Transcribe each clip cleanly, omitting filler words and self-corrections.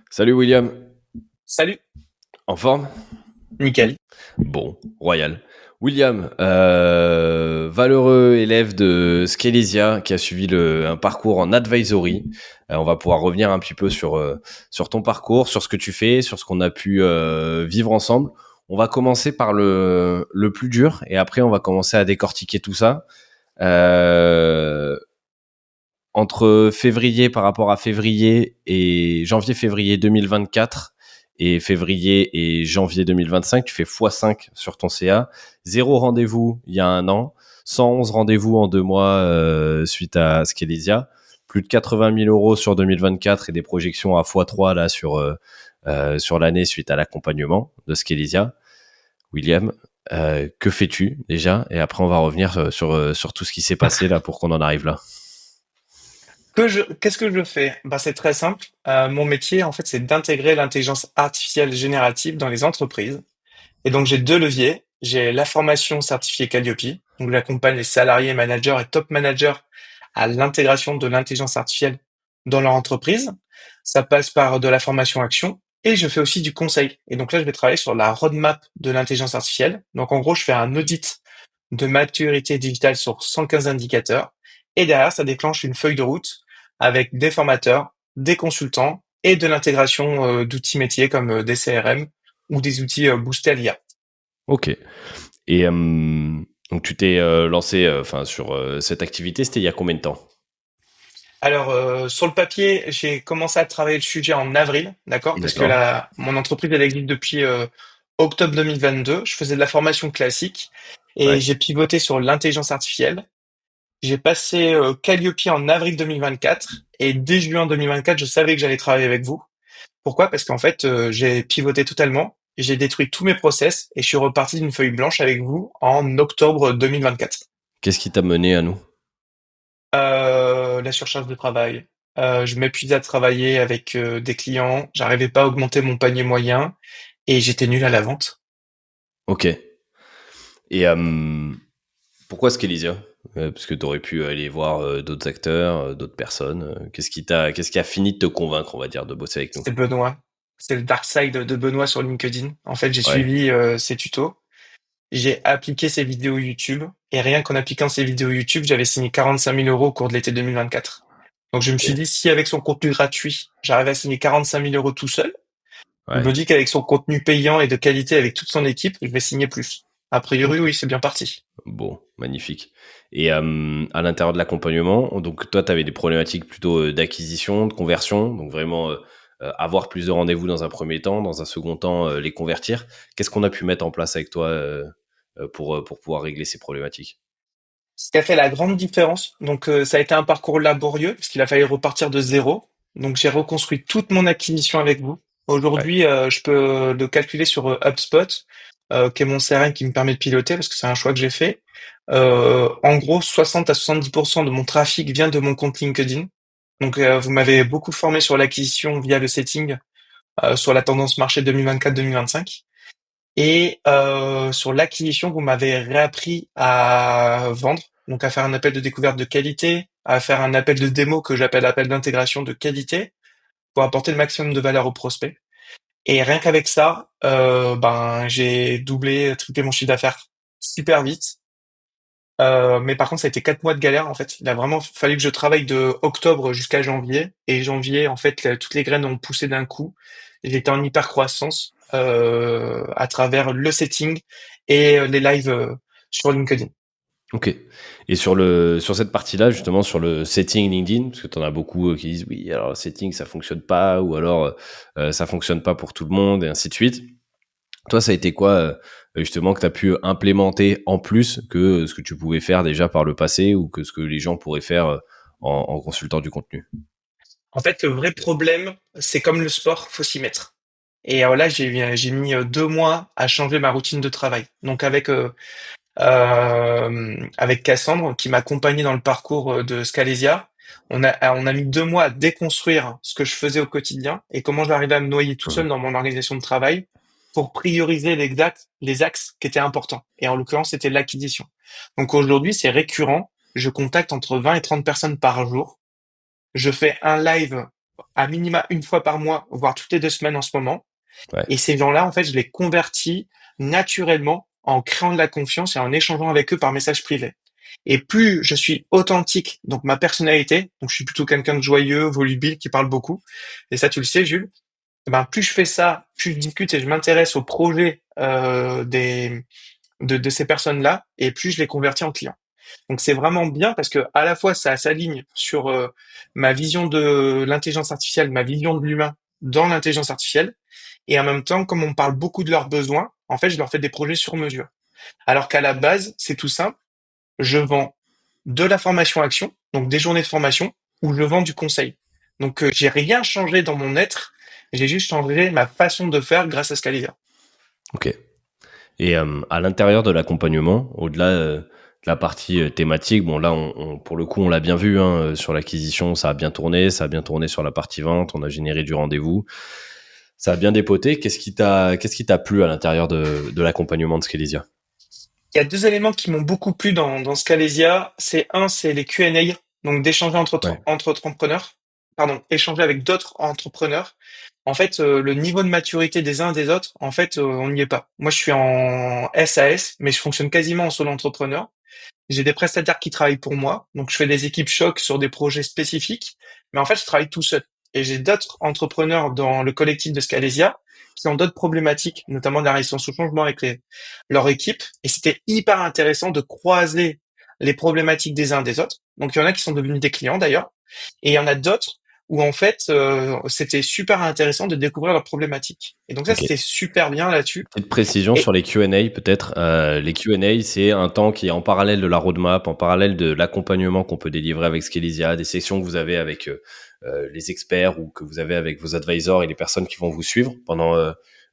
Salut William, Salut, en forme? nickel. Bon, royal. William, valeureux élève de Scalesia qui a suivi un parcours en advisory. On va pouvoir revenir un petit peu sur ton parcours, sur ce que tu fais, sur ce qu'on a pu vivre ensemble. On va commencer par le plus dur et après on va commencer à décortiquer tout ça. Euh, Entre février par rapport à février et janvier-février 2024 et février et janvier 2025, tu fais x5 sur ton CA. Zéro rendez-vous il y a un an, 111 rendez-vous en 2 mois suite à Scalesia, plus de 80 000 euros sur 2024 et des projections à x3 là sur l'année suite à l'accompagnement de Scalesia. William, que fais-tu déjà? Et après on va revenir sur tout ce qui s'est passé là pour qu'on en arrive là. Qu'est-ce que je fais? Bah, c'est très simple. Mon métier, en fait, c'est d'intégrer l'intelligence artificielle générative dans les entreprises. Et donc, j'ai deux leviers. J'ai la formation certifiée Calliope. Donc, j'accompagne les salariés, managers et top managers à l'intégration de l'intelligence artificielle dans leur entreprise. Ça passe par de la formation action. Et je fais aussi du conseil. Et donc là, je vais travailler sur la roadmap de l'intelligence artificielle. Donc, en gros, je fais un audit de maturité digitale sur 115 indicateurs. Et derrière, ça déclenche une feuille de route avec des formateurs, des consultants et de l'intégration d'outils métiers comme des CRM ou des outils boostés à l'IA. Ok. Et donc tu t'es lancé sur cette activité, c'était il y a combien de temps? Alors, sur le papier, j'ai commencé à travailler le sujet en avril, d'accord? Parce que D'accord. mon entreprise, elle existe depuis octobre 2022. Je faisais de la formation classique et Ouais. j'ai pivoté sur l'intelligence artificielle. J'ai passé Calliope en avril 2024 et dès juin 2024, je savais que j'allais travailler avec vous. Pourquoi? Parce qu'en fait, j'ai pivoté totalement, j'ai détruit tous mes process et je suis reparti d'une feuille blanche avec vous en octobre 2024. Qu'est-ce qui t'a mené à nous? La surcharge de travail. Je m'épuisais à travailler avec des clients, j'arrivais pas à augmenter mon panier moyen et j'étais nul à la vente. Ok. Et pourquoi Scalesia? Parce que tu aurais pu aller voir d'autres acteurs, d'autres personnes. Qu'est-ce qui a fini de te convaincre, on va dire, de bosser avec nous? C'est Benoît. C'est le dark side de Benoît sur LinkedIn. En fait, j'ai Ouais. suivi ses tutos. J'ai appliqué ses vidéos YouTube et rien qu'en appliquant ses vidéos YouTube, j'avais signé 45 000 euros au cours de l'été 2024. Donc je me suis Ok. dit, si avec son contenu gratuit, j'arrive à signer 45 000 euros tout seul, je Ouais. me dis qu'avec son contenu payant et de qualité avec toute son équipe, je vais signer plus. A priori, Ok. oui, c'est bien parti. Bon, magnifique. Et à l'intérieur de l'accompagnement, donc toi, tu avais des problématiques plutôt d'acquisition, de conversion, donc vraiment avoir plus de rendez-vous dans un premier temps, dans un second temps, les convertir. Qu'est-ce qu'on a pu mettre en place avec toi pour pouvoir régler ces problématiques? Ce qui a fait la grande différence, donc ça a été un parcours laborieux parce qu'il a fallu repartir de zéro. Donc j'ai reconstruit toute mon acquisition avec vous. Ouais. Aujourd'hui, je peux le calculer sur HubSpot, qui est mon CRM qui me permet de piloter parce que c'est un choix que j'ai fait. En gros, 60 à 70% de mon trafic vient de mon compte LinkedIn. Donc vous m'avez beaucoup formé sur l'acquisition via le setting, sur la tendance marché 2024-2025. Et sur l'acquisition, vous m'avez réappris à vendre, donc à faire un appel de découverte de qualité, à faire un appel de démo que j'appelle appel d'intégration de qualité pour apporter le maximum de valeur au prospect. Et rien qu'avec ça, ben j'ai doublé, triplé mon chiffre d'affaires super vite. Mais par contre, ça a été 4 mois de galère en fait. Il a vraiment fallu que je travaille de octobre jusqu'à janvier. Et janvier, en fait, toutes les graines ont poussé d'un coup. J'étais en hyper croissance à travers le setting et les lives sur LinkedIn. Ok. Et sur cette partie-là, justement, sur le setting LinkedIn, parce que tu en as beaucoup qui disent oui, alors le setting ça fonctionne pas, ou alors ça fonctionne pas pour tout le monde, et ainsi de suite. Toi, ça a été quoi, justement, que tu as pu implémenter en plus que ce que tu pouvais faire déjà par le passé ou que ce que les gens pourraient faire en consultant du contenu? En fait, le vrai problème, c'est comme le sport, faut s'y mettre. Et là, j'ai mis 2 mois à changer ma routine de travail. Donc avec Cassandre qui m'accompagnait dans le parcours de Scalesia. On a mis 2 mois à déconstruire ce que je faisais au quotidien et comment j'arrivais à me noyer tout seul Mhm. dans mon organisation de travail pour prioriser les axes qui étaient importants. Et en l'occurrence, c'était l'acquisition. Donc aujourd'hui, c'est récurrent. Je contacte entre 20 et 30 personnes par jour. Je fais un live à minima une fois par mois, voire toutes les 2 semaines en ce moment. Ouais. Et ces gens-là, en fait, je les convertis naturellement en créant de la confiance et en échangeant avec eux par message privé. Et plus je suis authentique, donc ma personnalité, donc je suis plutôt quelqu'un de joyeux, volubile, qui parle beaucoup. Et ça, tu le sais, Jules. Eh ben, plus je fais ça, plus je discute et je m'intéresse au projet de ces personnes-là, et plus je les convertis en clients. Donc c'est vraiment bien parce que à la fois ça s'aligne sur ma vision de l'intelligence artificielle, ma vision de l'humain dans l'intelligence artificielle, et en même temps, comme on parle beaucoup de leurs besoins, en fait, je leur fais des projets sur mesure. Alors qu'à la base, c'est tout simple, je vends de la formation action, donc des journées de formation, ou je vends du conseil. Donc j'ai rien changé dans mon être, j'ai juste changé ma façon de faire grâce à Scalivia. Ok. Et à l'intérieur de l'accompagnement, au-delà de la partie thématique, bon là, pour le coup, on l'a bien vu sur l'acquisition, ça a bien tourné sur la partie vente, on a généré du rendez-vous, ça a bien dépoté. Qu'est-ce qui t'a plu à l'intérieur de l'accompagnement de Scalesia? Il y a deux éléments qui m'ont beaucoup plu dans Scalesia. C'est les Q&A, donc d'échanger Ouais, entre entrepreneurs, pardon, échanger avec d'autres entrepreneurs. En fait, le niveau de maturité des uns et des autres, en fait, on n'y est pas. Moi, je suis en SAS, mais je fonctionne quasiment en solo entrepreneur. J'ai des prestataires qui travaillent pour moi, donc je fais des équipes choc sur des projets spécifiques, mais en fait, je travaille tout seul. Et j'ai d'autres entrepreneurs dans le collectif de Scalesia qui ont d'autres problématiques, notamment de la résistance au changement avec leur équipe. Et c'était hyper intéressant de croiser les problématiques des uns des autres. Donc il y en a qui sont devenus des clients d'ailleurs, et il y en a d'autres où en fait c'était super intéressant de découvrir leurs problématiques. Et donc ça, ok. c'était super bien là-dessus. Petite précision sur Et les Q&A peut-être. Les Q&A, c'est un temps qui est en parallèle de la roadmap, en parallèle de l'accompagnement qu'on peut délivrer avec Scalisia, des sessions que vous avez avec les experts ou que vous avez avec vos advisors et les personnes qui vont vous suivre pendant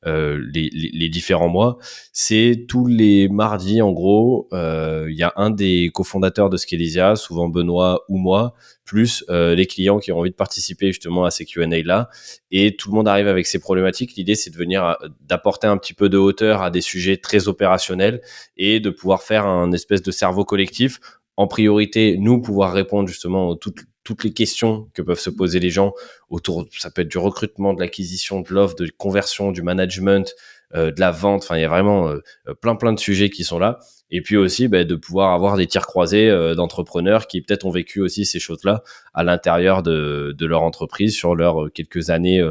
les différents mois. C'est tous les mardis, en gros, il y a un des cofondateurs de Scalisia, souvent Benoît ou moi, plus les clients qui ont envie de participer justement à ces Q&A-là, et tout le monde arrive avec ses problématiques. L'idée, c'est de venir d'apporter un petit peu de hauteur à des sujets très opérationnels et de pouvoir faire un espèce de cerveau collectif. En priorité, nous pouvoir répondre justement à toutes les questions que peuvent se poser les gens autour, ça peut être du recrutement, de l'acquisition, de l'offre, de conversion, du management, de la vente. Enfin, il y a vraiment plein de sujets qui sont là. Et puis aussi, de pouvoir avoir des tirs croisés d'entrepreneurs qui peut-être ont vécu aussi ces choses-là à l'intérieur de leur entreprise sur leurs quelques années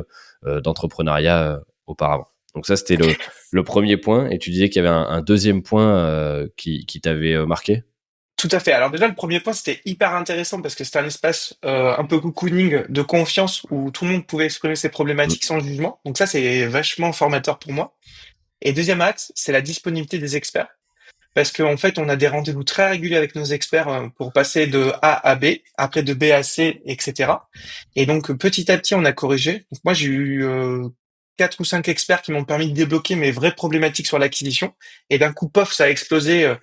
d'entrepreneuriat auparavant. Donc ça, c'était le premier point. Et tu disais qu'il y avait un deuxième point qui t'avait marqué. tout à fait. Alors déjà, le premier point, c'était hyper intéressant parce que c'était un espace un peu cocooning de confiance où tout le monde pouvait exprimer ses Mm. problématiques sans jugement. Donc ça, c'est vachement formateur pour moi. Et deuxième axe, c'est la disponibilité des experts. Parce qu'en fait, on a des rendez-vous très réguliers avec nos experts pour passer de A à B, après de B à C, etc. Et donc, petit à petit, on a corrigé. Donc, moi, j'ai eu 4 ou 5 experts qui m'ont permis de débloquer mes vraies problématiques sur l'acquisition. Et d'un coup, pof, ça a explosé.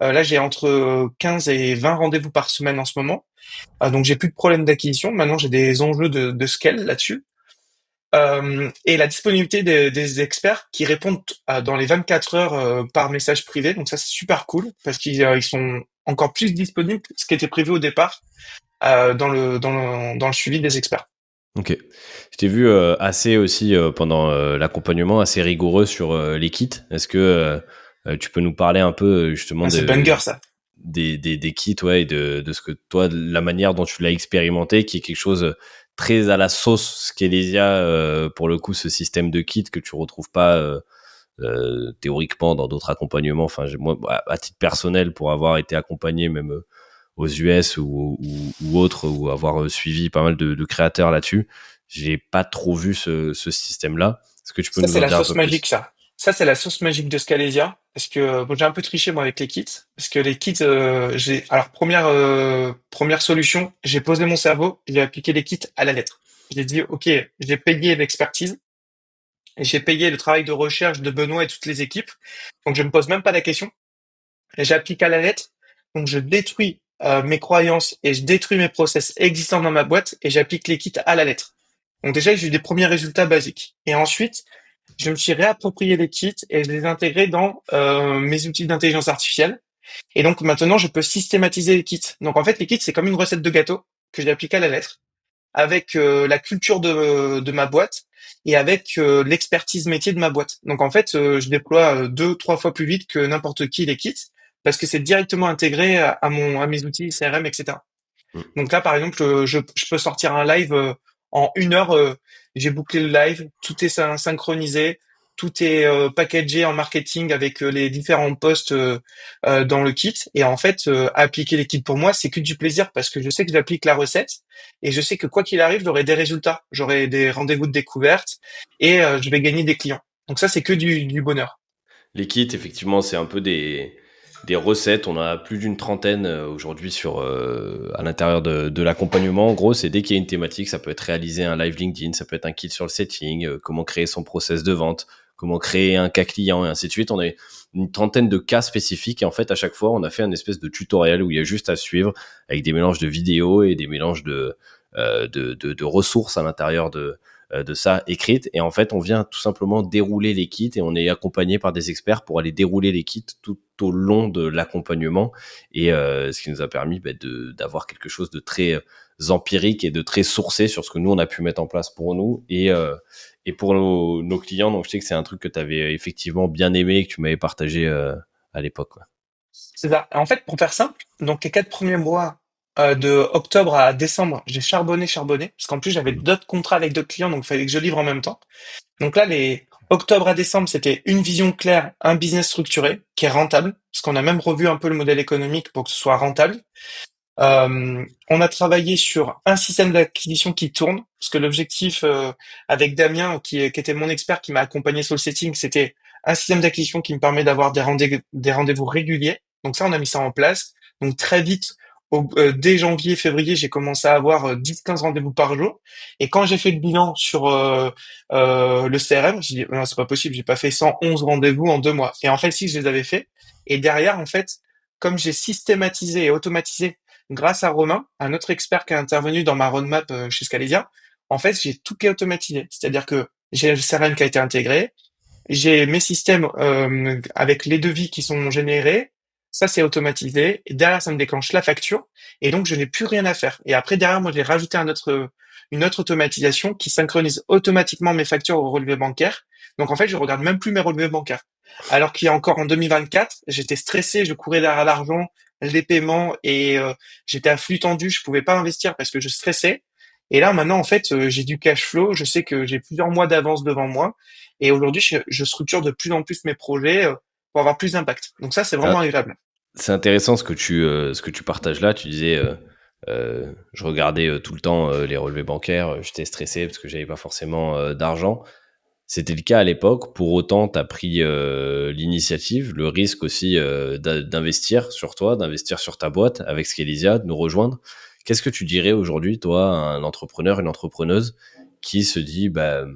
Là, j'ai entre 15 et 20 rendez-vous par semaine en ce moment. Donc, j'ai plus de problème d'acquisition. Maintenant, j'ai des enjeux de scale là-dessus. Et la disponibilité des experts qui répondent dans les 24 heures par message privé. Donc ça, c'est super cool parce qu'ils sont encore plus disponibles que ce qui était prévu au départ dans le suivi des experts. Ok. Je t'ai vu assez aussi pendant l'accompagnement, assez rigoureux sur les kits. Est-ce que tu peux nous parler un peu justement Ah, c'est banger ça. des kits, ouais, et de ce que toi, de la manière dont tu l'as expérimenté, qui est quelque chose très à la sauce Scalesia, pour le coup, ce système de kit que tu retrouves pas théoriquement dans d'autres accompagnements. Enfin, moi, à titre personnel, pour avoir été accompagné même aux US ou autres, ou avoir suivi pas mal de créateurs là-dessus, j'ai pas trop vu ce système-là. Est-ce que tu peux Ça, nous c'est en la dire un sauce peu magique, plus? ça. Ça, c'est la sauce magique de Scalesia. Parce que bon, j'ai un peu triché moi avec les kits. Parce que les kits, j'ai alors première solution, j'ai posé mon cerveau, j'ai appliqué les kits à la lettre. J'ai dit, ok, j'ai payé l'expertise. Et j'ai payé le travail de recherche de Benoît et toutes les équipes. Donc, je ne me pose même pas la question. Et j'applique à la lettre. Donc, je détruis mes croyances et je détruis mes process existants dans ma boîte et j'applique les kits à la lettre. Donc, déjà, j'ai eu des premiers résultats basiques. Et ensuite, je me suis réapproprié les kits et je les ai intégrés dans mes outils d'intelligence artificielle. Et donc, maintenant, je peux systématiser les kits. Donc, en fait, les kits, c'est comme une recette de gâteau que j'ai appliquée à la lettre. avec la culture de ma boîte et avec l'expertise métier de ma boîte. Donc en fait, je déploie 2, 3 fois plus vite que n'importe qui les kits parce que c'est directement intégré à mes outils CRM, etc. Mm. Donc là, par exemple, je peux sortir un live en 1 heure. J'ai bouclé le live, tout est synchronisé, tout est packagé en marketing avec les différents posts dans le kit. Et en fait, appliquer les kits pour moi, c'est que du plaisir parce que je sais que j'applique la recette et je sais que quoi qu'il arrive, j'aurai des résultats, j'aurai des rendez-vous de découverte et je vais gagner des clients. Donc ça, c'est que du bonheur. Les kits, effectivement, c'est un peu des recettes. On a plus d'une trentaine aujourd'hui à l'intérieur de l'accompagnement. En gros, c'est dès qu'il y a une thématique, ça peut être réaliser un live LinkedIn, ça peut être un kit sur le setting, comment créer son process de vente, comment créer un cas client et ainsi de suite. On a une trentaine de cas spécifiques et en fait, à chaque fois, on a fait un espèce de tutoriel où il y a juste à suivre avec des mélanges de vidéos et des mélanges de ressources à l'intérieur de ça écrite. Et en fait, on vient tout simplement dérouler les kits et on est accompagné par des experts pour aller dérouler les kits tout au long de l'accompagnement. Et ce qui nous a permis d'avoir quelque chose de très empirique et de très sourcé sur ce que nous, on a pu mettre en place pour nous et pour nos clients. Donc, je sais que c'est un truc que tu avais effectivement bien aimé et que tu m'avais partagé à l'époque. Quoi. C'est ça. En fait, pour faire simple, donc les 4 premiers mois de octobre à décembre, j'ai charbonné, parce qu'en plus j'avais Mhm. d'autres contrats avec d'autres clients, donc il fallait que je livre en même temps. Donc là, les octobre à décembre, c'était une vision claire, un business structuré qui est rentable, parce qu'on a même revu un peu le modèle économique pour que ce soit rentable. On a travaillé sur un système d'acquisition qui tourne, parce que l'objectif avec Damien, qui était mon expert, qui m'a accompagné sur le setting, c'était un système d'acquisition qui me permet d'avoir des rendez-vous réguliers. Donc ça, on a mis ça en place. Donc très vite, dès janvier, février, j'ai commencé à avoir 10-15 rendez-vous par jour. Et quand j'ai fait le bilan sur le CRM, j'ai dit, non, c'est pas possible, j'ai pas fait 111 rendez-vous en 2 mois. Et en fait, si, je les avais fait. Et derrière, en fait, comme j'ai systématisé et automatisé grâce à Romain, un autre expert qui est intervenu dans ma roadmap chez Scalesia, en fait, j'ai tout qui est automatisé. C'est-à-dire que j'ai le CRM qui a été intégré, j'ai mes systèmes avec les devis qui sont générés, ça c'est automatisé, et derrière ça me déclenche la facture, et donc je n'ai plus rien à faire. Et après, derrière, moi, j'ai rajouté une autre automatisation qui synchronise automatiquement mes factures au relevé bancaire. Donc en fait, je regarde même plus mes relevés bancaires. Alors qu'il y a encore en 2024, j'étais stressé, je courais derrière l'argent, les paiements et j'étais à flux tendu, je pouvais pas investir parce que je stressais. Et là maintenant en fait j'ai du cash flow, je sais que j'ai plusieurs mois d'avance devant moi et aujourd'hui je structure de plus en plus mes projets pour avoir plus d'impact. Donc ça c'est Ah, vraiment agréable. c'est intéressant ce que tu partages là. Tu disais, je regardais tout le temps les relevés bancaires, j'étais stressé parce que j'avais pas forcément d'argent. C'était le cas à l'époque. Pour autant, tu as pris l'initiative, le risque aussi d'investir sur toi, d'investir sur ta boîte avec Scalisia, de nous rejoindre. Qu'est-ce que tu dirais aujourd'hui, toi, à un entrepreneur, une entrepreneuse qui se dit, bah,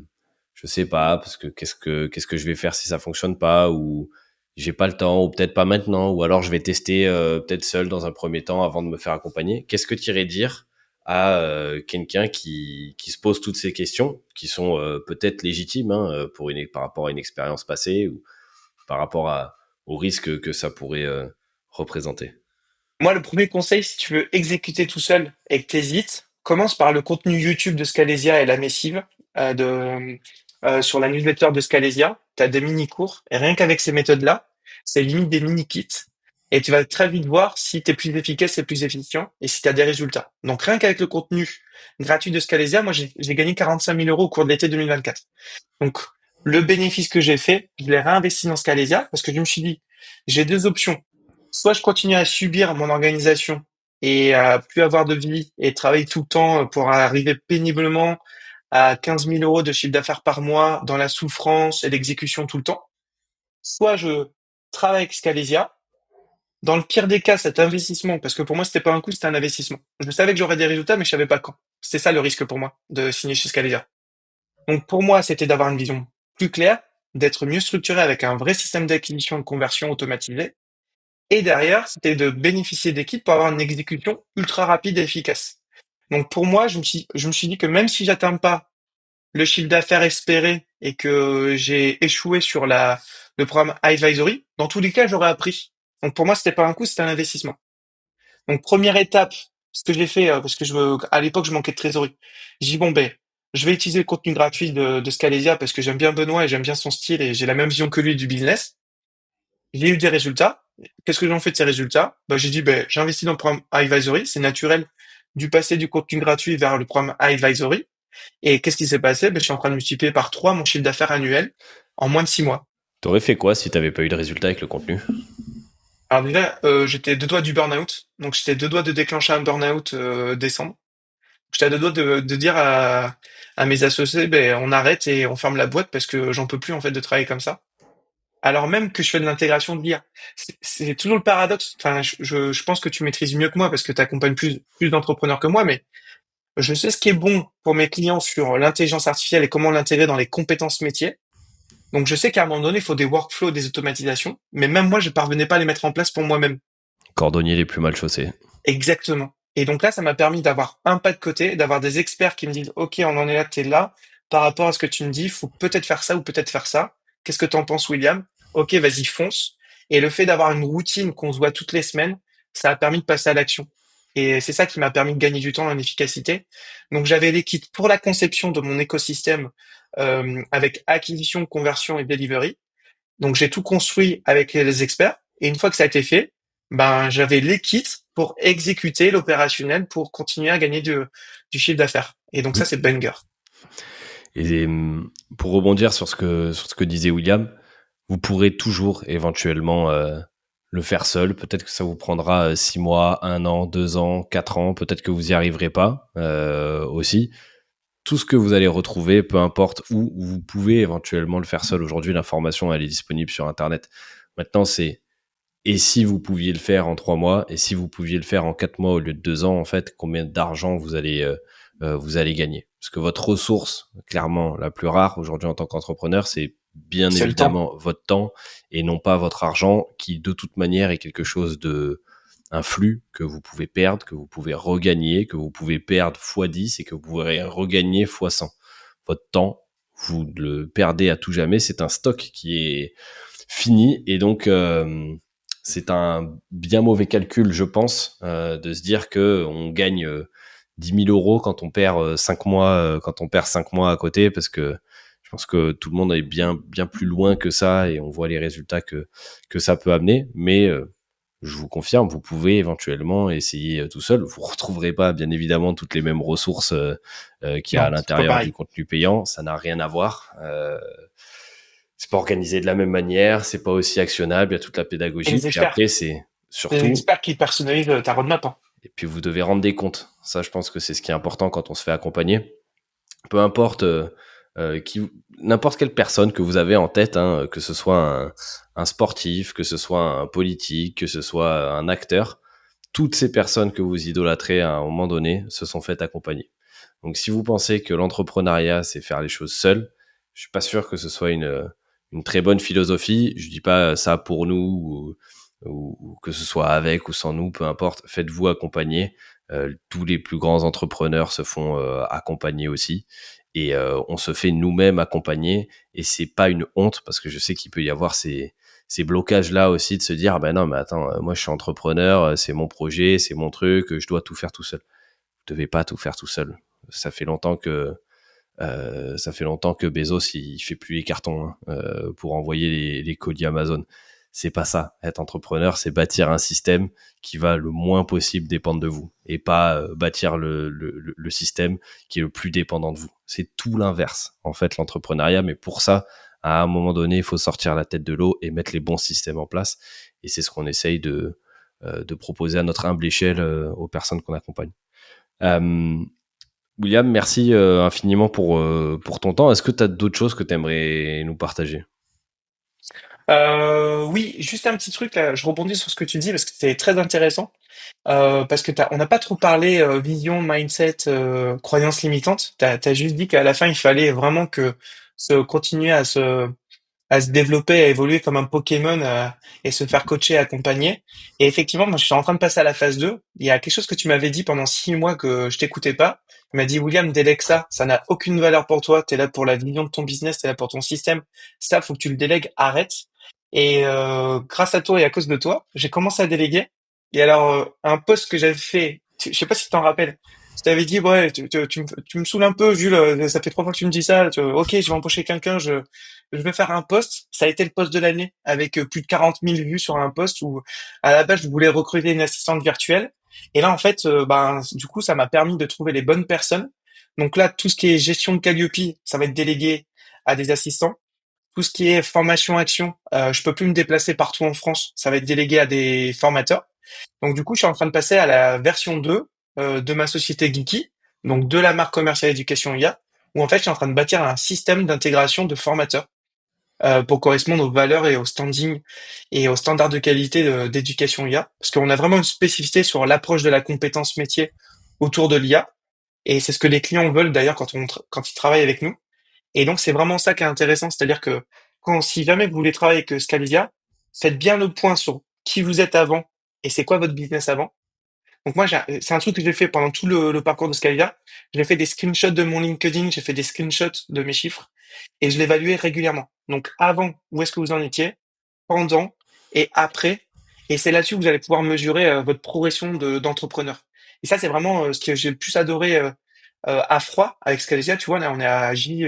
je sais pas, parce que qu'est-ce que je vais faire si ça fonctionne pas, ou j'ai pas le temps, ou peut-être pas maintenant, ou alors je vais tester peut-être seul dans un premier temps avant de me faire accompagner. Qu'est-ce que tu irais dire à quelqu'un qui se pose toutes ces questions, qui sont peut-être légitimes hein, par rapport à une expérience passée ou par rapport au risque que ça pourrait représenter. Moi le premier conseil si tu veux exécuter tout seul et que t'hésites, commence par le contenu YouTube de Scalesia et la Messive sur la newsletter de Scalesia, tu as des mini-cours, et rien qu'avec ces méthodes-là, c'est limite des mini-kits, et tu vas très vite voir si tu es plus efficace et plus efficient, et si tu as des résultats. Donc rien qu'avec le contenu gratuit de Scalesia, moi j'ai gagné 45 000 euros au cours de l'été 2024. Donc le bénéfice que j'ai fait, je l'ai réinvesti dans Scalesia, parce que je me suis dit, j'ai deux options. Soit je continue à subir mon organisation et à plus avoir de vie et travailler tout le temps pour arriver péniblement à 15 000 euros de chiffre d'affaires par mois dans la souffrance et l'exécution tout le temps. Soit je travaille avec Scalesia. Dans le pire des cas, cet investissement, parce que pour moi, c'était pas un coût, c'était un investissement. Je savais que j'aurais des résultats, mais je savais pas quand. C'était ça le risque pour moi, de signer chez Scalesia. Donc pour moi, c'était d'avoir une vision plus claire, d'être mieux structuré avec un vrai système d'acquisition et de conversion automatisé. Et derrière, c'était de bénéficier d'équipes pour avoir une exécution ultra rapide et efficace. Donc pour moi, je me suis dit que même si j'atteins pas le chiffre d'affaires espéré et que j'ai échoué sur le programme Advisory, dans tous les cas, j'aurais appris. Donc pour moi, c'était pas un coût, c'était un investissement. Donc première étape, ce que j'ai fait, parce que à l'époque, je manquais de trésorerie. J'ai dit, bon, ben, je vais utiliser le contenu gratuit de Scalesia parce que j'aime bien Benoît et j'aime bien son style et j'ai la même vision que lui du business. J'ai eu des résultats. Qu'est-ce que j'en fais de ces résultats? Bah, j'ai dit, ben, j'investis dans le programme iAdvisory. C'est naturel du passer du contenu gratuit vers le programme iAdvisory. Et qu'est-ce qui s'est passé? Ben, je suis en train de multiplier par 3 mon chiffre d'affaires annuel en moins de 6 mois. T'aurais fait quoi si t'avais pas eu de résultat avec le contenu? Alors déjà, j'étais deux doigts du burn-out. Donc j'étais deux doigts de déclencher un burn-out décembre. J'étais à deux doigts de dire à mes associés, ben, on arrête et on ferme la boîte parce que j'en peux plus en fait de travailler comme ça. Alors même que je fais de l'intégration de l'IA. C'est toujours le paradoxe. Enfin, je pense que tu maîtrises mieux que moi parce que tu accompagnes plus d'entrepreneurs que moi, mais je sais ce qui est bon pour mes clients sur l'intelligence artificielle et comment l'intégrer dans les compétences métiers. Donc je sais qu'à un moment donné, il faut des workflows, des automatisations, mais même moi, je parvenais pas à les mettre en place pour moi-même. Cordonnier les plus mal chaussés. Exactement. Et donc là, ça m'a permis d'avoir un pas de côté, d'avoir des experts qui me disent, OK, on en est là, t'es là. Par rapport à ce que tu me dis, il faut peut-être faire ça ou peut-être faire ça. Qu'est-ce que t'en penses, William? OK, vas-y, fonce. Et le fait d'avoir une routine qu'on se voit toutes les semaines, ça a permis de passer à l'action. Et c'est ça qui m'a permis de gagner du temps en efficacité. Donc j'avais l'équipe pour la conception de mon écosystème avec acquisition, conversion et delivery. Donc j'ai tout construit avec les experts. Et une fois que ça a été fait, ben j'avais les kits pour exécuter l'opérationnel pour continuer à gagner du chiffre d'affaires. Et donc ça c'est banger. Et pour rebondir sur ce que disait William, vous pourrez toujours éventuellement le faire seul. Peut-être que ça vous prendra 6 mois, 1 an, 2 ans, 4 ans. Peut-être que vous y arriverez pas aussi. Tout ce que vous allez retrouver, peu importe où, vous pouvez éventuellement le faire seul. Aujourd'hui, l'information, elle est disponible sur Internet. Maintenant, c'est et si vous pouviez le faire en 3 mois, et si vous pouviez le faire en 4 mois au lieu de 2 ans, en fait, combien d'argent vous allez gagner? Parce que votre ressource, clairement, la plus rare aujourd'hui en tant qu'entrepreneur, c'est bien C'est le temps. évidemment votre temps et non pas votre argent, qui de toute manière est quelque chose un flux que vous pouvez perdre, que vous pouvez regagner, que vous pouvez perdre fois 10 et que vous pourrez regagner fois 100. Votre temps, vous le perdez à tout jamais. C'est un stock qui est fini et donc c'est un bien mauvais calcul, je pense, de se dire que on gagne 10 000 euros quand on perd 5 mois, quand on perd 5 mois à côté, parce que je pense que tout le monde est bien plus loin que ça et on voit les résultats que ça peut amener. Mais je vous confirme, vous pouvez éventuellement essayer tout seul. Vous retrouverez pas, bien évidemment, toutes les mêmes ressources qu'il y a à Non, c'est pas l'intérieur du pareil. contenu payant. Ça n'a rien à voir. C'est pas organisé de la même manière, c'est pas aussi actionnable, il y a toute la Et pédagogie. Puis après, c'est les surtout, experts qui personnalisent ta roadmap, hein. et puis vous devez rendre des comptes. Ça, je pense que c'est ce qui est important quand on se fait accompagner. Peu importe n'importe quelle personne que vous avez en tête, hein, que ce soit un sportif, que ce soit un politique, que ce soit un acteur, toutes ces personnes que vous idolâtrez à un moment donné se sont faites accompagner. Donc si vous pensez que l'entrepreneuriat, c'est faire les choses seul, je suis pas sûr que ce soit une très bonne philosophie. Je dis pas ça pour nous ou que ce soit avec ou sans nous, peu importe. Faites-vous accompagner. Tous les plus grands entrepreneurs se font accompagner aussi. Et on se fait nous-mêmes accompagner. Et c'est pas une honte parce que je sais qu'il peut y avoir ces blocages-là aussi de se dire, ah ben non, mais attends, moi je suis entrepreneur, c'est mon projet, c'est mon truc, je dois tout faire tout seul. Vous devez pas tout faire tout seul. Ça fait longtemps que Bezos il fait plus les cartons hein, pour envoyer les colis Amazon. C'est pas ça. Être entrepreneur, c'est bâtir un système qui va le moins possible dépendre de vous et pas bâtir le système qui est le plus dépendant de vous. C'est tout l'inverse, en fait, l'entrepreneuriat. Mais pour ça, à un moment donné, il faut sortir la tête de l'eau et mettre les bons systèmes en place. Et c'est ce qu'on essaye de proposer à notre humble échelle aux personnes qu'on accompagne. Euh, William, merci infiniment pour ton temps. Est-ce que tu as d'autres choses que tu aimerais nous partager? Oui, juste un petit truc là, je rebondis sur ce que tu dis parce que c'est très intéressant. Parce que on n'a pas trop parlé vision, mindset, croyances limitantes. T'as juste dit qu'à la fin, il fallait vraiment que continuer à se développer, à évoluer comme un Pokémon et se faire coacher, accompagner. Et effectivement, moi, je suis en train de passer à la phase 2. Il y a quelque chose que tu m'avais dit pendant 6 mois que je t'écoutais pas. Tu m'as dit, William, délègue ça. Ça n'a aucune valeur pour toi. T'es là pour la vision de ton business, t'es là pour ton système. Ça, faut que tu le délègues. Arrête. Et grâce à toi et à cause de toi, j'ai commencé à déléguer. Et alors, un post que j'avais fait Je sais pas si tu t'en rappelles. Je t'avais dit, ouais, tu me saoules un peu, Jules, ça fait 3 fois que tu me dis ça. Ok, je vais embaucher quelqu'un, je vais faire un post. Ça a été le post de l'année, avec plus de 40 000 vues sur un post où, à la base, je voulais recruter une assistante virtuelle. Et là, en fait, ben, du coup, ça m'a permis de trouver les bonnes personnes. Donc là, tout ce qui est gestion de Calliope, ça va être délégué à des assistants. Tout ce qui est formation action, je peux plus me déplacer partout en France. Ça va être délégué à des formateurs. Donc du coup, je suis en train de passer à la version 2 de ma société Geeky, donc de la marque commerciale éducation IA, où en fait, je suis en train de bâtir un système d'intégration de formateurs pour correspondre aux valeurs et au standing et aux standards de qualité d'éducation IA, parce qu'on a vraiment une spécificité sur l'approche de la compétence métier autour de l'IA, et c'est ce que les clients veulent d'ailleurs quand ils travaillent avec nous. Et donc, c'est vraiment ça qui est intéressant, c'est-à-dire que si jamais vous voulez travailler avec Scalivia, faites bien le point sur qui vous êtes avant et c'est quoi votre business avant. Donc moi, c'est un truc que j'ai fait pendant tout le parcours de Scalivia. J'ai fait des screenshots de mon LinkedIn, j'ai fait des screenshots de mes chiffres et je l'évaluais régulièrement. Donc avant, où est-ce que vous en étiez, pendant et après. Et c'est là-dessus que vous allez pouvoir mesurer votre progression d'entrepreneur. Et ça, c'est vraiment ce que j'ai le plus adoré à froid avec Scalivia. Tu vois, là, on est à J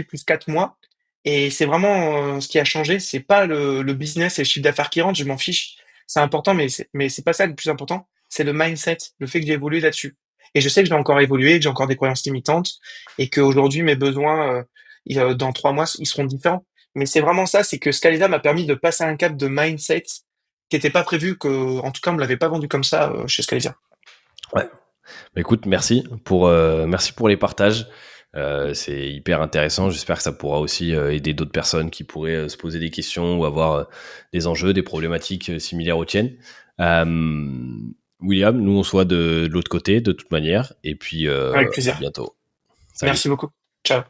plus 4 mois. Et c'est vraiment ce qui a changé. C'est pas le business et le chiffre d'affaires qui rentre, je m'en fiche. C'est important, mais c'est pas ça le plus important. C'est le mindset, le fait que j'ai évolué là-dessus. Et je sais que je dois encore évoluer, que j'ai encore des croyances limitantes et qu'aujourd'hui, mes besoins, dans 3 mois, ils seront différents. Mais c'est vraiment ça, c'est que Scalisa m'a permis de passer un cap de mindset qui n'était pas prévu, que, en tout cas, on me l'avait pas vendu comme ça chez Scalisa. Ouais. Bah, écoute, merci pour les partages. C'est hyper intéressant. J'espère que ça pourra aussi aider d'autres personnes qui pourraient se poser des questions ou avoir des enjeux, des problématiques similaires aux tiennes. Euh, William, nous on se voit de l'autre côté de toute manière. Et puis Avec à plaisir. bientôt. Salut. Merci beaucoup. Ciao.